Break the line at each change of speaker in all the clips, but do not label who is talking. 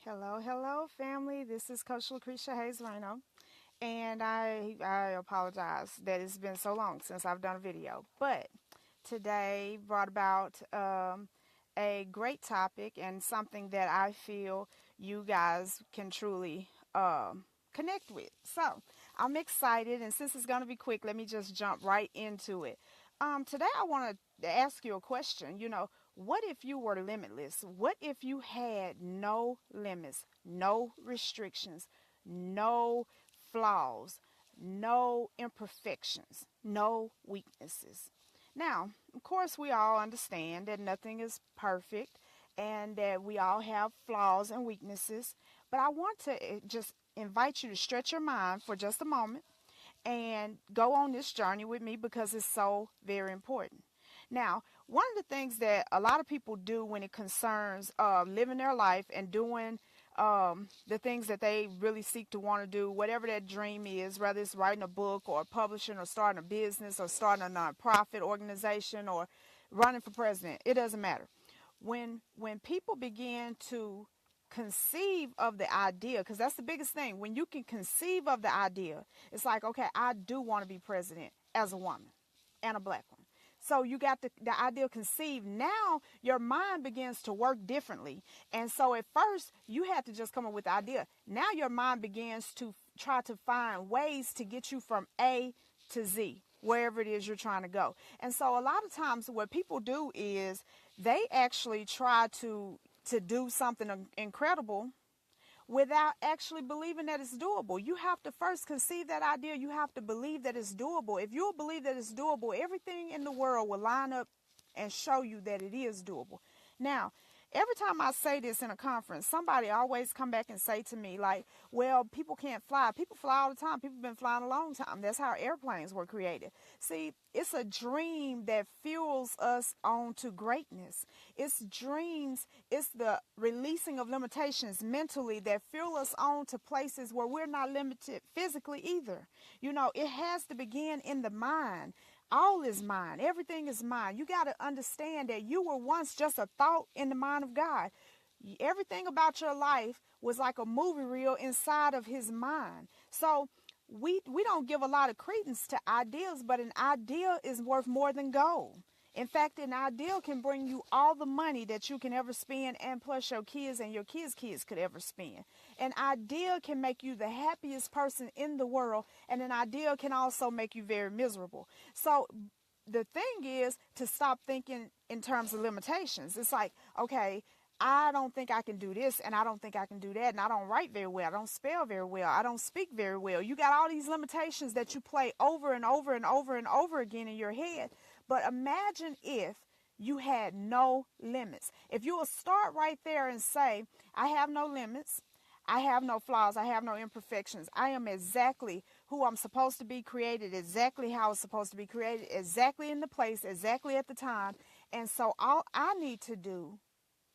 Hello, hello, family. This is Coach Lucretia Hayes Reno, and I apologize that it's been so long since I've done a video. But today brought about a great topic and something that I feel you guys can truly connect with. So I'm excited, and since it's going to be quick, let me just jump right into it. Today I want to ask you a question. What if you were limitless? What if you had no limits, no restrictions, no flaws, no imperfections, no weaknesses? Now, of course, we all understand that nothing is perfect and that we all have flaws and weaknesses, but I want to just invite you to stretch your mind for just a moment and go on this journey with me because it's so very important. Now, one of the things that a lot of people do when it concerns living their life and doing the things that they really seek to want to do, whatever that dream is, whether it's writing a book or publishing or starting a business or starting a nonprofit organization or running for president, it doesn't matter. When people begin to conceive of the idea, because that's the biggest thing, when you can conceive of the idea, it's like, okay, I do want to be president as a woman and a black one. So you got the idea conceived. Now your mind begins to work differently. And so at first you had to just come up with the idea. Now your mind begins to try to find ways to get you from A to Z, wherever it is you're trying to go. And so a lot of times what people do is they actually try to do something incredible without actually believing that it's doable. You have to first conceive that idea. You have to believe that it's doable. If you'll believe that it's doable, everything in the world will line up and show you that it is doable. Now, every time I say this in a conference, somebody always come back and say to me, like, well, people can't fly. People fly all the time. People have been flying a long time. That's how airplanes were created. See, it's a dream that fuels us on to greatness. It's dreams, it's the releasing of limitations mentally that fuel us on to places where we're not limited physically either. It has to begin in the mind. All is mine. Everything is mine. You got to understand that you were once just a thought in the mind of God. Everything about your life was like a movie reel inside of his mind. So we don't give a lot of credence to ideas, but an idea is worth more than gold. In fact, an ideal can bring you all the money that you can ever spend, and plus your kids and your kids' kids could ever spend. An ideal can make you the happiest person in the world, and an ideal can also make you very miserable. So the thing is to stop thinking in terms of limitations. It's like, okay, I don't think I can do this, and I don't think I can do that, and I don't write very well, I don't spell very well, I don't speak very well. You got all these limitations that you play over and over and over and over again in your head. But imagine if you had no limits. If you will start right there and say, I have no limits, I have no flaws, I have no imperfections. I am exactly who I'm supposed to be created, exactly how it's supposed to be created, exactly in the place, exactly at the time. And so all I need to do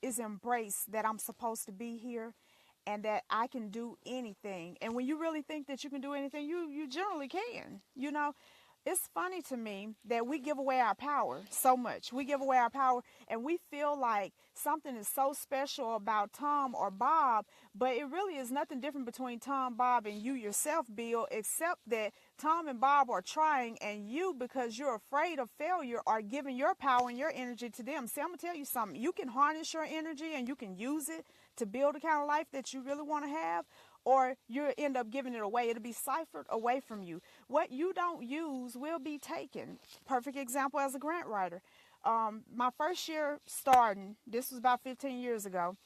is embrace that I'm supposed to be here and that I can do anything. And when you really think that you can do anything, you generally can. It's funny to me that we give away our power so much. We give away our power and we feel like something is so special about Tom or Bob, but it really is nothing different between Tom, Bob, and you yourself, Bill, except that Tom and Bob are trying, and you, because you're afraid of failure, are giving your power and your energy to them. See, I'm going to tell you something. You can harness your energy and you can use it to build the kind of life that you really want to have, or you end up giving it away. It'll be ciphered away from you. What you don't use will be taken. Perfect example as a grant writer. My first year starting, this was about 15 years ago,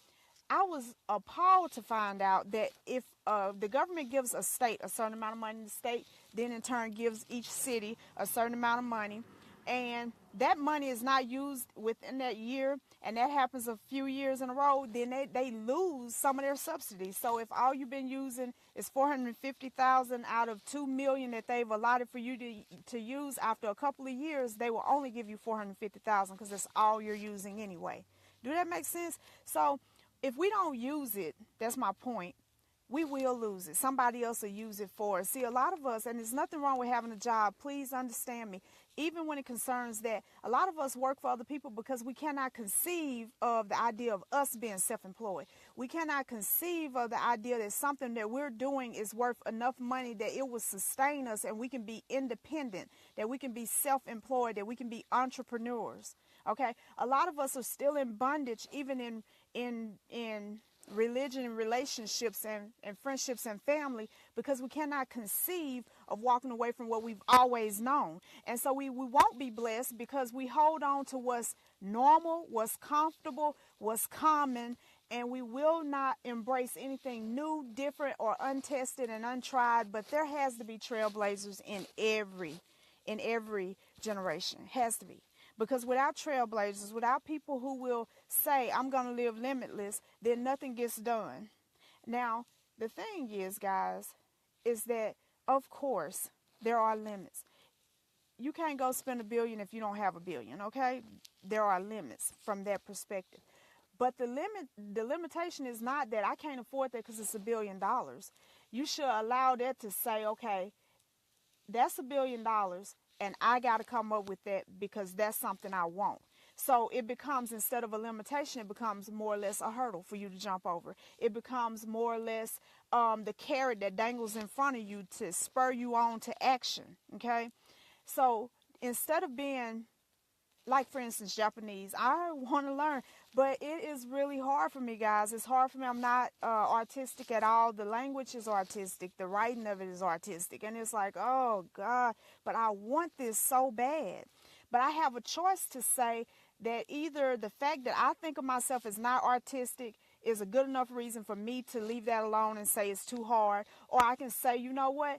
I was appalled to find out that if the government gives a state a certain amount of money, the state then in turn gives each city a certain amount of money, and that money is not used within that year, and that happens a few years in a row, then they lose some of their subsidies. So if all you've been using is $450,000 out of $2 million that they've allotted for you to use, after a couple of years, they will only give you $450,000 because that's all you're using anyway. Do that make sense? So if we don't use it, that's my point, we will lose it. Somebody else will use it for us. See, a lot of us, and there's nothing wrong with having a job. Please understand me. Even when it concerns that, a lot of us work for other people because we cannot conceive of the idea of us being self-employed. We cannot conceive of the idea that something that we're doing is worth enough money that it will sustain us and we can be independent, that we can be self-employed, that we can be entrepreneurs. Okay? A lot of us are still in bondage, even in religion and relationships and friendships and family, because we cannot conceive of walking away from what we've always known. And so we won't be blessed because we hold on to what's normal, what's comfortable, what's common, and we will not embrace anything new, different, or untested and untried. But there has to be trailblazers in every generation. Has to be. Because without trailblazers, without people who will say, I'm going to live limitless, then nothing gets done. Now, the thing is, guys, is that, of course, there are limits. You can't go spend $1 billion if you don't have $1 billion, okay? There are limits from that perspective. But the limitation is not that I can't afford that because it's $1 billion. You should allow that to say, okay, that's $1 billion. And I got to come up with that because that's something I want. So it becomes, instead of a limitation, it becomes more or less a hurdle for you to jump over. It becomes more or less the carrot that dangles in front of you to spur you on to action. Okay. So instead of being, like, for instance, Japanese, I want to learn, but it is really hard for me, guys. It's hard for me. I'm not artistic at all. The language is artistic. The writing of it is artistic. And it's like, oh, God, but I want this so bad. But I have a choice to say that either the fact that I think of myself as not artistic is a good enough reason for me to leave that alone and say it's too hard, or I can say, you know what?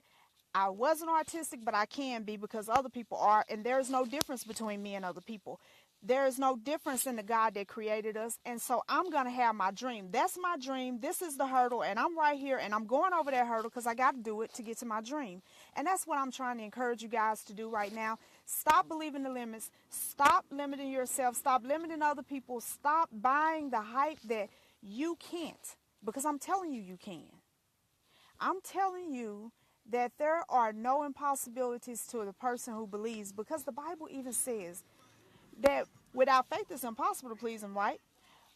I wasn't artistic, but I can be because other people are, and there is no difference between me and other people. There is no difference in the God that created us, and so I'm going to have my dream. That's my dream. This is the hurdle, and I'm right here, and I'm going over that hurdle because I got to do it to get to my dream. And that's what I'm trying to encourage you guys to do right now. Stop believing the limits. Stop limiting yourself. Stop limiting other people. Stop buying the hype that you can't, because I'm telling you, you can. I'm telling you that there are no impossibilities to the person who believes, because the Bible even says that without faith it's impossible to please him, right?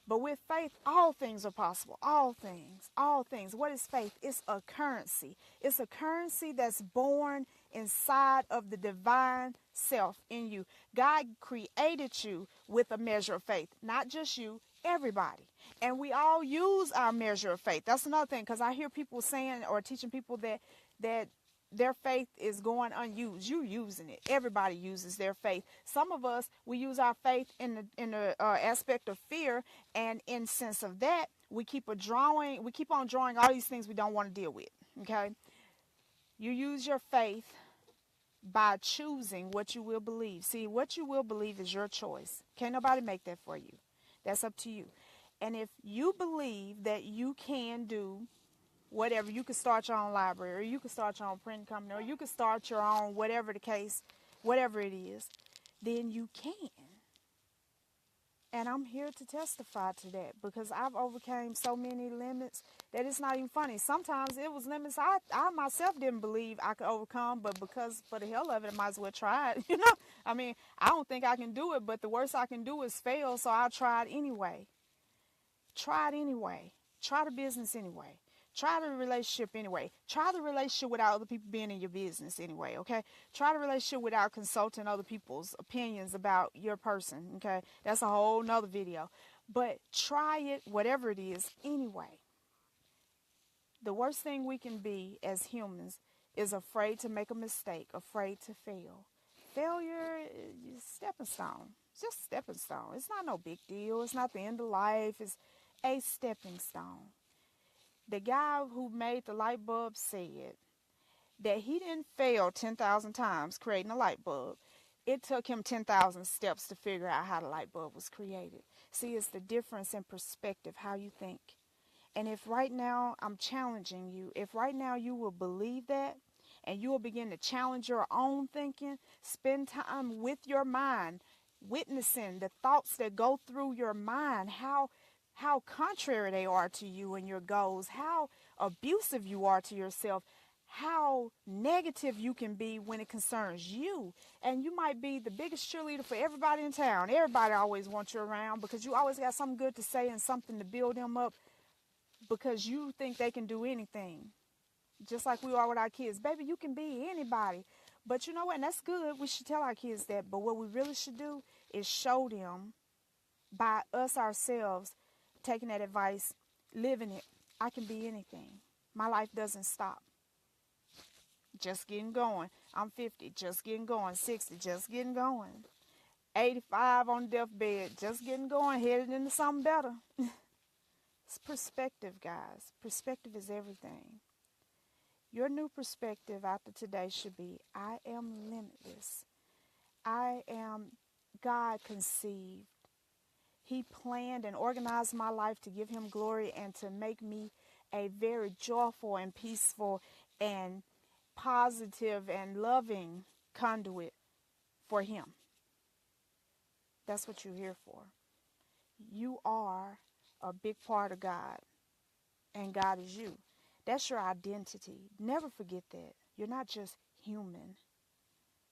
But with faith, all things are possible. All things, all things. What is faith? It's a currency. It's a currency that's born inside of the divine self in you. God created you with a measure of faith, not just you, everybody. And we all use our measure of faith. That's another thing, because I hear people saying or teaching people that their faith is going unused. You're using it. Everybody uses their faith. Some of us, we use our faith in the aspect of fear, and in sense of that, we keep on drawing all these things we don't want to deal with. Okay, you use your faith by choosing what you will believe. See, what you will believe is your choice. Can't nobody make that for you. That's up to you. And if you believe that you can do whatever, you could start your own library, or you could start your own printing company, or you could start your own, whatever the case, whatever it is, then you can. And I'm here to testify to that, because I've overcame so many limits that it's not even funny. Sometimes it was limits I myself didn't believe I could overcome, but because for the hell of it, I might as well try it. I mean, I don't think I can do it, but the worst I can do is fail, so I'll try it anyway. Try it anyway. Try the business anyway. Try the relationship anyway. Try the relationship without other people being in your business anyway, okay? Try the relationship without consulting other people's opinions about your person, okay? That's a whole nother video. But try it, whatever it is, anyway. The worst thing we can be as humans is afraid to make a mistake, afraid to fail. Failure is a stepping stone. It's just a stepping stone. It's not no big deal. It's not the end of life. It's a stepping stone. The guy who made the light bulb said that he didn't fail 10,000 times creating a light bulb. It took him 10,000 steps to figure out how the light bulb was created. See, it's the difference in perspective, how you think. And if right now I'm challenging you, if right now you will believe that, and you will begin to challenge your own thinking, spend time with your mind, witnessing the thoughts that go through your mind, how how contrary they are to you and your goals, how abusive you are to yourself, how negative you can be when it concerns you. And you might be the biggest cheerleader for everybody in town. Everybody always wants you around because you always got something good to say and something to build them up because you think they can do anything. Just like we are with our kids. Baby, you can be anybody. But you know what? And that's good. We should tell our kids that. But what we really should do is show them by us ourselves taking that advice, living it. I can be anything. My life doesn't stop. Just getting going. I'm 50, just getting going. 60, just getting going. 85 on deathbed, just getting going, headed into something better. It's perspective, guys. Perspective is everything. Your new perspective after today should be, I am limitless. I am God conceived. He planned and organized my life to give him glory and to make me a very joyful and peaceful and positive and loving conduit for him. That's what you're here for. You are a big part of God, and God is you. That's your identity. Never forget that. You're not just human.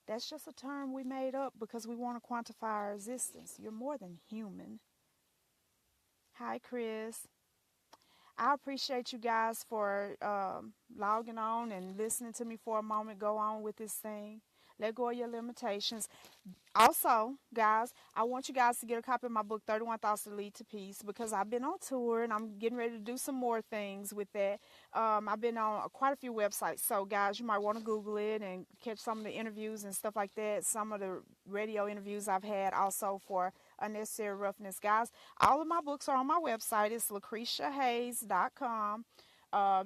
That's just a term we made up because we want to quantify our existence. You're more than human. Hi, Chris. I appreciate you guys for logging on and listening to me for a moment. Go on with this thing. Let go of your limitations. Also, guys, I want you guys to get a copy of my book, 31 Thoughts to Lead to Peace, because I've been on tour and I'm getting ready to do some more things with that. I've been on quite a few websites. So, guys, you might want to Google it and catch some of the interviews and stuff like that. Some of the radio interviews I've had also for Unnecessary Roughness. Guys, all of my books are on my website. It's LaCretiaHayes.com.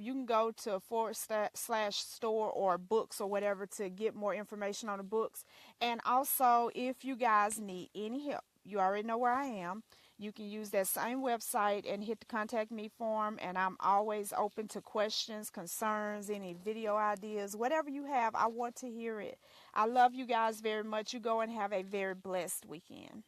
You can go to /store or books or whatever to get more information on the books. And also, if you guys need any help, you already know where I am. You can use that same website and hit the contact me form. And I'm always open to questions, concerns, any video ideas, whatever you have. I want to hear it. I love you guys very much. You go and have a very blessed weekend.